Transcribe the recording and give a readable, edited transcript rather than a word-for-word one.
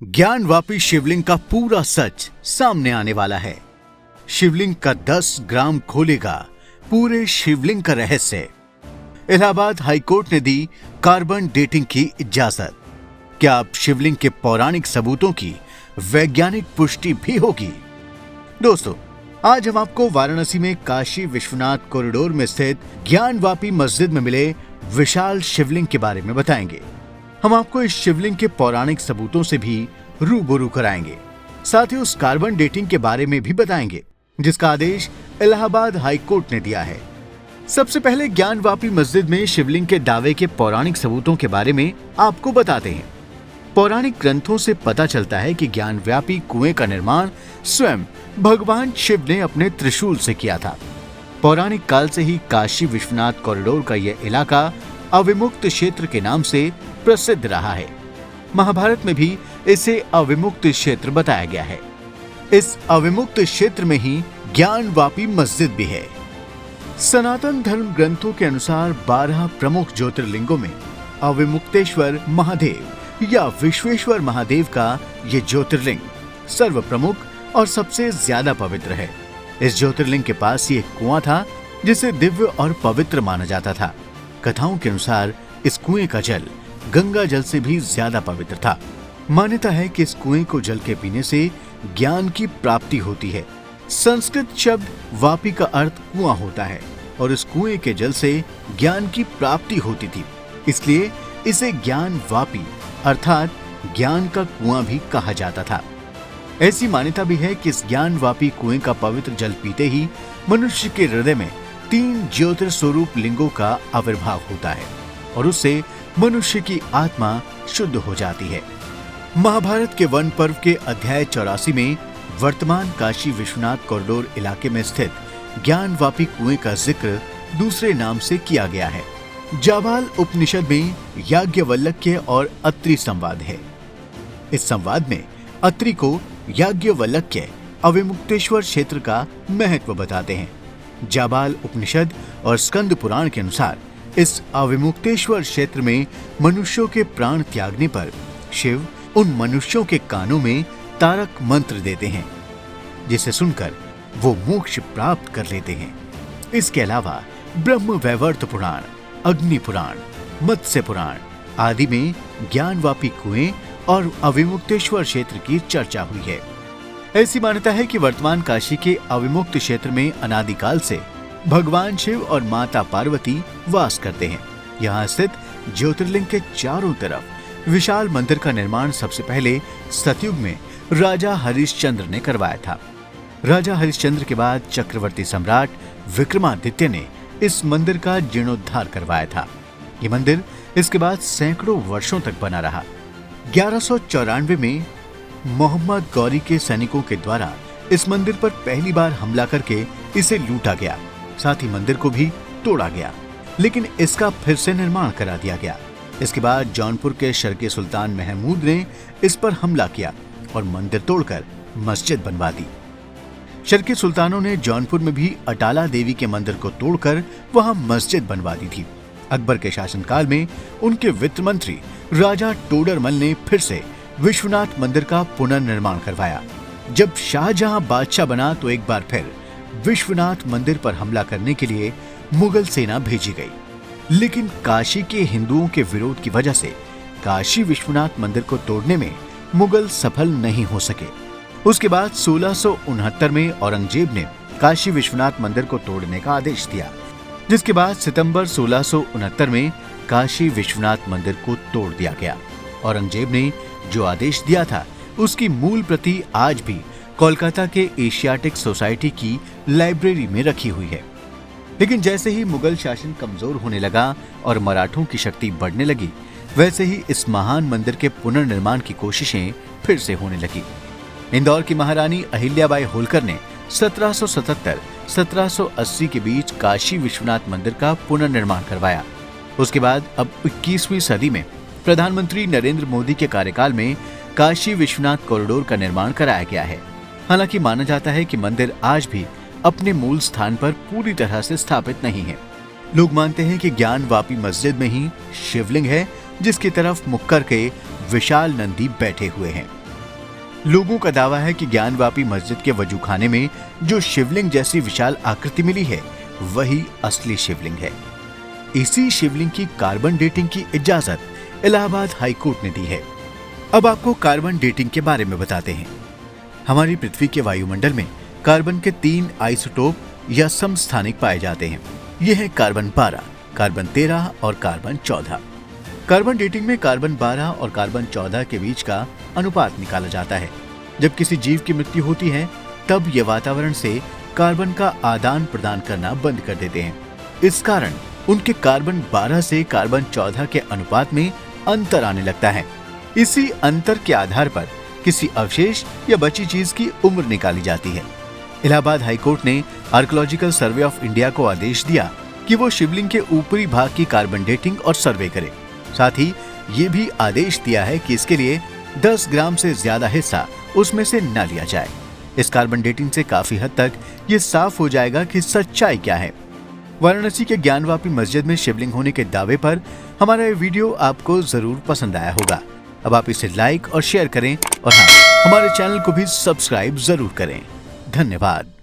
ज्ञानवापी शिवलिंग का पूरा सच सामने आने वाला है। शिवलिंग का 10 ग्राम खोलेगा पूरे शिवलिंग का रहस्य। इलाहाबाद हाईकोर्ट ने दी कार्बन डेटिंग की इजाजत। क्या अब शिवलिंग के पौराणिक सबूतों की वैज्ञानिक पुष्टि भी होगी? दोस्तों, आज हम आपको वाराणसी में काशी विश्वनाथ कॉरिडोर में स्थित ज्ञानवापी मस्जिद में मिले विशाल शिवलिंग के बारे में बताएंगे। हम आपको इस शिवलिंग के पौराणिक सबूतों से भी रूबरू कराएंगे। साथ ही उस कार्बन डेटिंग के बारे में भी बताएंगे जिसका आदेश इलाहाबाद हाईकोर्ट ने दिया है। सबसे पहले ज्ञानवापी मस्जिद में शिवलिंग के दावे के पौराणिक सबूतों के बारे में आपको बताते हैं। पौराणिक ग्रंथों से पता चलता है कि ज्ञानव्यापी कुएं का निर्माण स्वयं भगवान शिव ने अपने त्रिशूल से किया था। पौराणिक काल से ही काशी विश्वनाथ कॉरिडोर का यह इलाका अविमुक्त क्षेत्र के नाम से प्रसिद्ध रहा है। महाभारत में भी इसे अविमुक्त क्षेत्र बताया गया है। इस अविमुक्त क्षेत्र में ही ज्ञानवापी मस्जिद भी है। सनातन धर्म ग्रंथों के अनुसार 12 प्रमुख ज्योतिर्लिंगों में अविमुक्तेश्वर महादेव या विश्वेश्वर महादेव का ये ज्योतिर्लिंग सर्व प्रमुख और सबसे ज्यादा पवित्र है। इस ज्योतिर्लिंग के पास ही एक कुआं था जिसे दिव्य और पवित्र माना जाता था। कथाओं के अनुसार इस कुएं का जल गंगा जल से भी ज्यादा पवित्र था। मान्यता है कि इस कुएं को जल के पीने से ज्ञान की प्राप्ति होती है। संस्कृत शब्द वापी का अर्थ कुआं होता है और इस कुएं के जल से ज्ञान की प्राप्ति होती थी, इसलिए इसे ज्ञान वापी अर्थात ज्ञान का कुआं भी कहा जाता था। ऐसी मान्यता भी है कि इस ज्ञान वापी कुएं का पवित्र जल पीते ही मनुष्य के हृदय में 3 ज्योतिर्स्वरूप लिंगों का आविर्भाव होता है और उससे मनुष्य की आत्मा शुद्ध हो जाती है। महाभारत के वन पर्व के अध्याय 84 में वर्तमान काशी विश्वनाथ कॉरिडोर इलाके में स्थित ज्ञानवापी कुएं का जिक्र दूसरे नाम से किया गया है। जाबाल उपनिषद में याज्ञवल्क्य और अत्रि संवाद है। इस संवाद में अत्रि को याज्ञवल्क्य अविमुक्तेश्वर क्षेत्र का महत्व बताते हैं। जाबाल उपनिषद और स्कंद पुराण के अनुसार इस अविमुक्तेश्वर क्षेत्र में मनुष्यों के प्राण त्यागने पर शिव उन मनुष्यों के कानों में तारक मंत्र देते हैं जिसे सुनकर वो मोक्ष प्राप्त कर लेते हैं। इसके अलावा ब्रह्म वैवर्त पुराण, अग्नि पुराण, मत्स्य पुराण आदि में ज्ञानवापी कुएं और अविमुक्तेश्वर क्षेत्र की चर्चा हुई है। ऐसी मान्यता है कि वर्तमान काशी के अविमुक्त क्षेत्र में अनादिकाल से भगवान शिव और माता पार्वती वास करते हैं। यहाँ स्थित ज्योतिर्लिंग के चारों तरफ विशाल मंदिर का निर्माण सबसे पहले सतयुग में राजा हरिश्चंद्र ने करवाया था। राजा हरिश्चंद्र के बाद चक्रवर्ती सम्राट विक्रमादित्य ने इस मंदिर का जीर्णोद्धार करवाया था। ये मंदिर इसके बाद सैकड़ों वर्षों तक बना रहा। 1194 में मोहम्मद गौरी के सैनिकों के द्वारा इस मंदिर पर पहली बार हमला करके इसे लूटा गया। साथ ही मंदिर को भी तोड़ा गया, लेकिन इसका फिर से निर्माण करा दिया गया। इसके बाद जौनपुर के शर्के सुल्तान महमूद ने इस पर हमला किया और मंदिर तोड़कर मस्जिद बनवा दी। शर्के सुल्तानों ने जौनपुर में भी अटाला देवी के मंदिर को तोड़कर वहां मस्जिद बनवा दी थी। अकबर के शासनकाल में उनके वित्त मंत्री राजा टोडरमल ने फिर से विश्वनाथ मंदिर का पुनर्निर्माण करवाया। जब शाहजहां बादशाह बना तो एक बार फिर विश्वनाथ मंदिर पर हमला करने के लिए मुगल सेना भेजी गई, लेकिन काशी के हिंदुओं के विरोध की वजह से काशी विश्वनाथ मंदिर को तोड़ने में मुगल सफल नहीं हो सके। उसके बाद 1669 में औरंगजेब ने काशी विश्वनाथ मंदिर को तोड़ने का आदेश दिया, जिसके बाद सितंबर 1669 में काशी विश्वनाथ मंदिर को तोड़ दिया गया। औरंगजेब ने जो आदेश दिया था उसकी मूल प्रति आज भी कोलकाता के एशियाटिक सोसाइटी की लाइब्रेरी में रखी हुई है। लेकिन जैसे ही मुगल शासन कमजोर होने लगा और मराठों की शक्ति बढ़ने लगी, वैसे ही इस महान मंदिर के पुनर्निर्माण की कोशिशें फिर से होने लगी। इंदौर की महारानी अहिल्याबाई होलकर ने 1777-1780 के बीच काशी विश्वनाथ मंदिर का पुनर्निर्माण करवाया। उसके बाद अब 21वीं सदी में प्रधानमंत्री नरेंद्र मोदी के कार्यकाल में काशी विश्वनाथ कॉरिडोर का निर्माण कराया गया है। हालांकि माना जाता है कि मंदिर आज भी अपने मूल स्थान पर पूरी तरह से स्थापित नहीं है। लोग मानते हैं कि ज्ञानवापी मस्जिद में ही शिवलिंग है जिसकी तरफ मुख करके विशाल नंदी बैठे हुए हैं। लोगों का दावा है कि ज्ञानवापी मस्जिद के वजूखाने में जो शिवलिंग जैसी विशाल आकृति मिली है वही असली शिवलिंग है। इसी शिवलिंग की कार्बन डेटिंग की इजाजत इलाहाबाद हाई कोर्ट ने दी है। अब आपको कार्बन डेटिंग के बारे में बताते हैं। हमारी पृथ्वी के वायुमंडल में कार्बन के 3 आइसोटोप या समस्थानिक पाए जाते हैं। ये है कार्बन 12, कार्बन 13 और कार्बन 14। कार्बन डेटिंग में कार्बन 12 और कार्बन 14 के बीच का अनुपात निकाला जाता है। जब किसी जीव की मृत्यु होती है तब ये वातावरण से कार्बन का आदान प्रदान करना बंद कर देते हैं। इस कारण उनके कार्बन 12 से कार्बन 14 के अनुपात में अंतर आने लगता है। इसी अंतर के आधार पर किसी अवशेष या बची चीज की उम्र निकाली जाती है। इलाहाबाद हाईकोर्ट ने आर्कियोलॉजिकल सर्वे ऑफ इंडिया को आदेश दिया कि वो शिवलिंग के ऊपरी भाग की कार्बन डेटिंग और सर्वे करे। साथ ही ये भी आदेश दिया है कि इसके लिए 10 ग्राम से ज्यादा हिस्सा उसमें से न लिया जाए। इस कार्बन डेटिंग से काफी हद तक ये साफ हो जाएगा कि सच्चाई क्या है। वाराणसी के ज्ञानवापी मस्जिद में शिवलिंग होने के दावे पर हमारा ये वीडियो आपको जरूर पसंद आया होगा। अब आप इसे लाइक और शेयर करें और हाँ, हमारे चैनल को भी सब्सक्राइब जरूर करें। धन्यवाद।